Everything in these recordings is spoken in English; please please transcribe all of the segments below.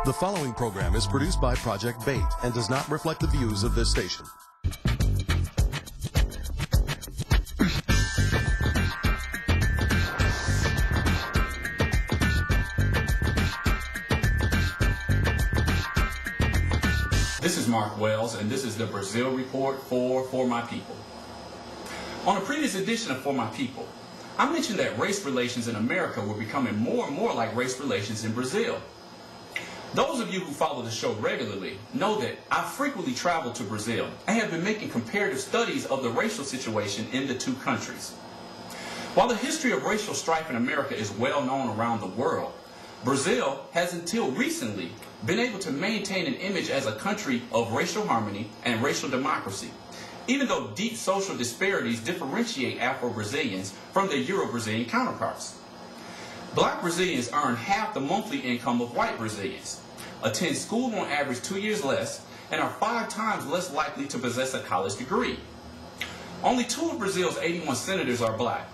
The following program is produced by Project Bait and does not reflect the views of this station. This is Mark Wells, and this is the Brazil Report for My People. On a previous edition of For My People, I mentioned that race relations in America were becoming more and more like race relations in Brazil. Those of you who follow the show regularly know that I frequently travel to Brazil and have been making comparative studies of the racial situation in the two countries. While the history of racial strife in America is well known around the world, Brazil has until recently been able to maintain an image as a country of racial harmony and racial democracy, even though deep social disparities differentiate Afro-Brazilians from their Euro-Brazilian counterparts. Black Brazilians earn half the monthly income of white Brazilians, attend school on average 2 years less, and are 5 times less likely to possess a college degree. Only 2 of Brazil's 81 senators are black.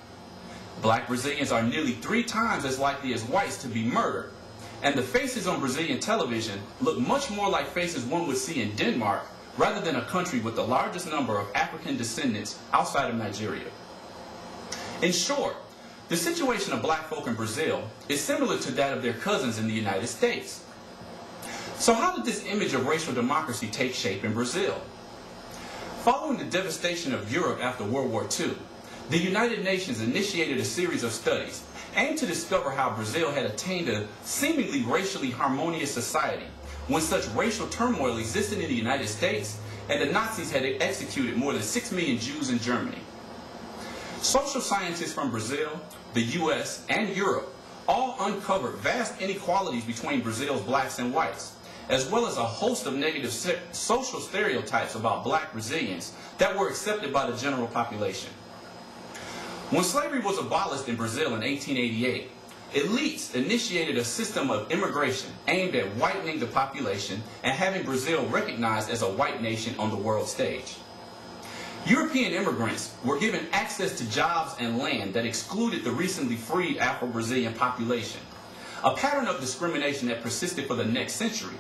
Black Brazilians are nearly 3 times as likely as whites to be murdered, and the faces on Brazilian television look much more like faces one would see in Denmark rather than a country with the largest number of African descendants outside of Nigeria. In short, the situation of black folk in Brazil is similar to that of their cousins in the United States. So how did this image of racial democracy take shape in Brazil? Following the devastation of Europe after World War II, the United Nations initiated a series of studies aimed to discover how Brazil had attained a seemingly racially harmonious society when such racial turmoil existed in the United States and the Nazis had executed more than 6 million Jews in Germany. Social scientists from Brazil, the US, and Europe all uncovered vast inequalities between Brazil's blacks and whites, as well as a host of negative social stereotypes about black Brazilians that were accepted by the general population. When slavery was abolished in Brazil in 1888, elites initiated a system of immigration aimed at whitening the population and having Brazil recognized as a white nation on the world stage. European immigrants were given access to jobs and land that excluded the recently freed Afro-Brazilian population, a pattern of discrimination that persisted for the next century.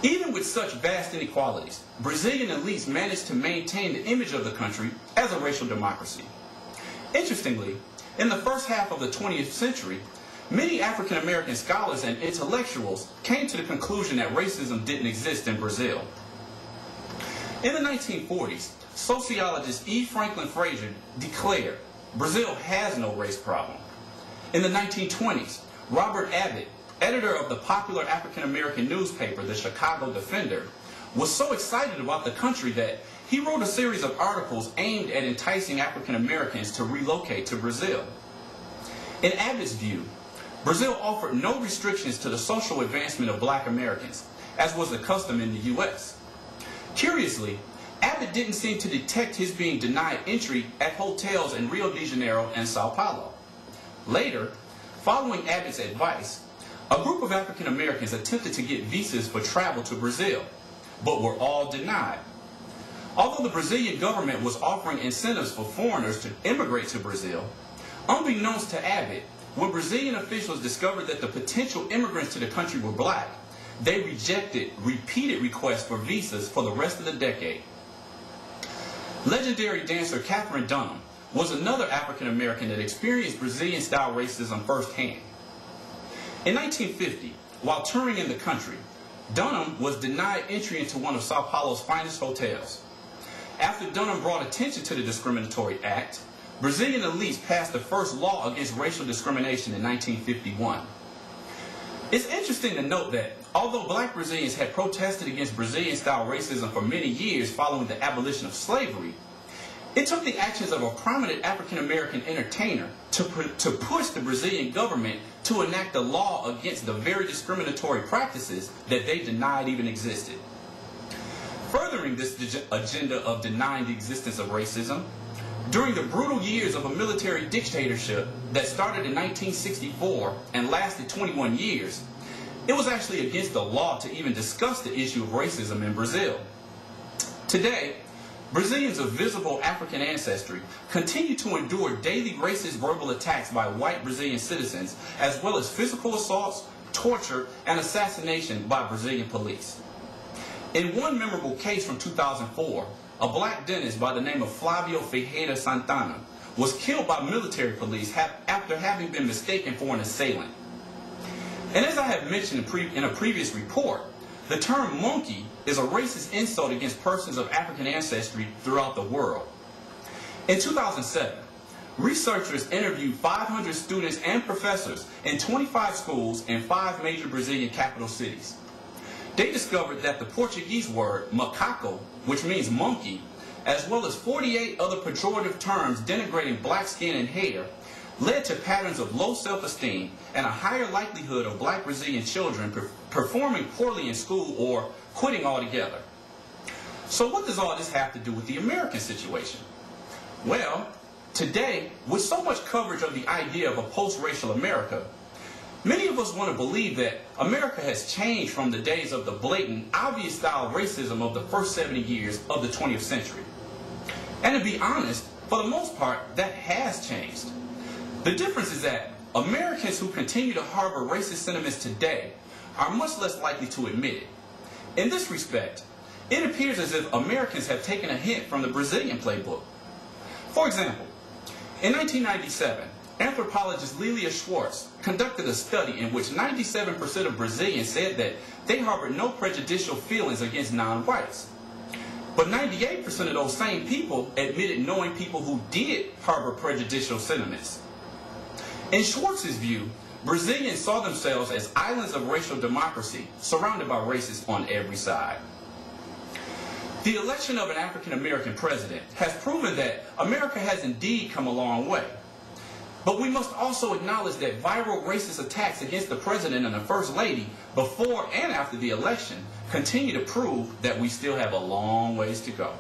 Even with such vast inequalities, Brazilian elites managed to maintain the image of the country as a racial democracy. Interestingly, in the first half of the 20th century, many African American scholars and intellectuals came to the conclusion that racism didn't exist in Brazil. In the 1940s, sociologist E. Franklin Frazier declared, "Brazil has no race problem." In the 1920s, Robert Abbott, editor of the popular African American newspaper, the Chicago Defender, was so excited about the country that he wrote a series of articles aimed at enticing African Americans to relocate to Brazil. In Abbott's view, Brazil offered no restrictions to the social advancement of black Americans, as was the custom in the US. Curiously, Abbott didn't seem to detect his being denied entry at hotels in Rio de Janeiro and Sao Paulo. Later, following Abbott's advice, a group of African Americans attempted to get visas for travel to Brazil, but were all denied. Although the Brazilian government was offering incentives for foreigners to immigrate to Brazil, unbeknownst to Abbott, when Brazilian officials discovered that the potential immigrants to the country were black, they rejected repeated requests for visas for the rest of the decade. Legendary dancer Katherine Dunham was another African American that experienced Brazilian-style racism firsthand. In 1950, while touring in the country, Dunham was denied entry into one of Sao Paulo's finest hotels. After Dunham brought attention to the discriminatory act, Brazilian elites passed the first law against racial discrimination in 1951. It's interesting to note that although black Brazilians had protested against Brazilian-style racism for many years following the abolition of slavery, it took the actions of a prominent African-American entertainer to push the Brazilian government to enact a law against the very discriminatory practices that they denied even existed. Furthering this agenda of denying the existence of racism, during the brutal years of a military dictatorship that started in 1964 and lasted 21 years, it was actually against the law to even discuss the issue of racism in Brazil. Today, Brazilians of visible African ancestry continue to endure daily racist verbal attacks by white Brazilian citizens, as well as physical assaults, torture, and assassination by Brazilian police. In one memorable case from 2004, a black dentist by the name of Flavio Ferreira Santana was killed by military police after having been mistaken for an assailant. And as I have mentioned in a previous report, the term monkey is a racist insult against persons of African ancestry throughout the world. In 2007, researchers interviewed 500 students and professors in 25 schools in 5 major Brazilian capital cities. They discovered that the Portuguese word macaco, which means monkey, as well as 48 other pejorative terms denigrating black skin and hair, led to patterns of low self-esteem and a higher likelihood of black Brazilian children performing poorly in school or quitting altogether. So what does all this have to do with the American situation? Well, today, with so much coverage of the idea of a post-racial America, many of us want to believe that America has changed from the days of the blatant, obvious style racism of the first 70 years of the 20th century. And to be honest, for the most part, that has changed. The difference is that Americans who continue to harbor racist sentiments today are much less likely to admit it. In this respect, it appears as if Americans have taken a hint from the Brazilian playbook. For example, in 1997, anthropologist Lilia Schwartz conducted a study in which 97% of Brazilians said that they harbored no prejudicial feelings against non-whites. But 98% of those same people admitted knowing people who did harbor prejudicial sentiments. In Schwartz's view, Brazilians saw themselves as islands of racial democracy, surrounded by racists on every side. The election of an African-American president has proven that America has indeed come a long way. But we must also acknowledge that viral racist attacks against the president and the first lady before and after the election continue to prove that we still have a long ways to go.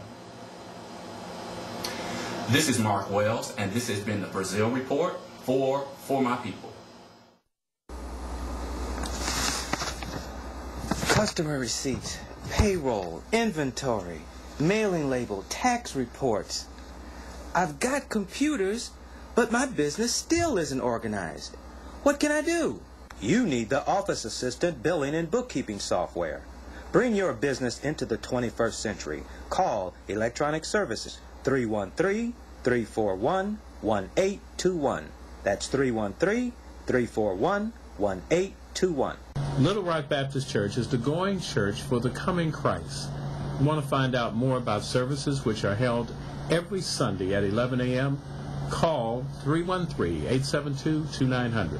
This is Mark Wells, and this has been the Brazil Report for my people. Customer receipts, payroll, inventory, mailing label, tax reports. I've got computers, but my business still isn't organized. What can I do? You need the Office Assistant billing and bookkeeping software. Bring your business into the 21st century. Call Electronic Services 313-341-1821. That's 313-341-1821. Little Rock Baptist Church is the going church for the coming Christ. You want to find out more about services which are held every Sunday at 11 a.m.? Call 313-872-2900.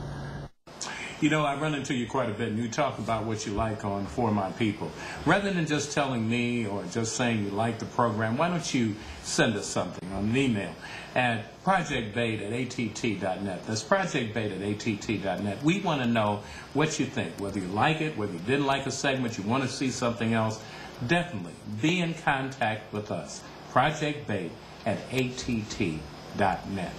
You know, I run into you quite a bit, and you talk about what you like on For My People. Rather than just telling me or just saying you like the program, why don't you send us something on an email at projectbait@att.net. That's projectbait@att.net. We want to know what you think, whether you like it, whether you didn't like a segment, you want to see something else. Definitely be in contact with us. projectbait@att.net.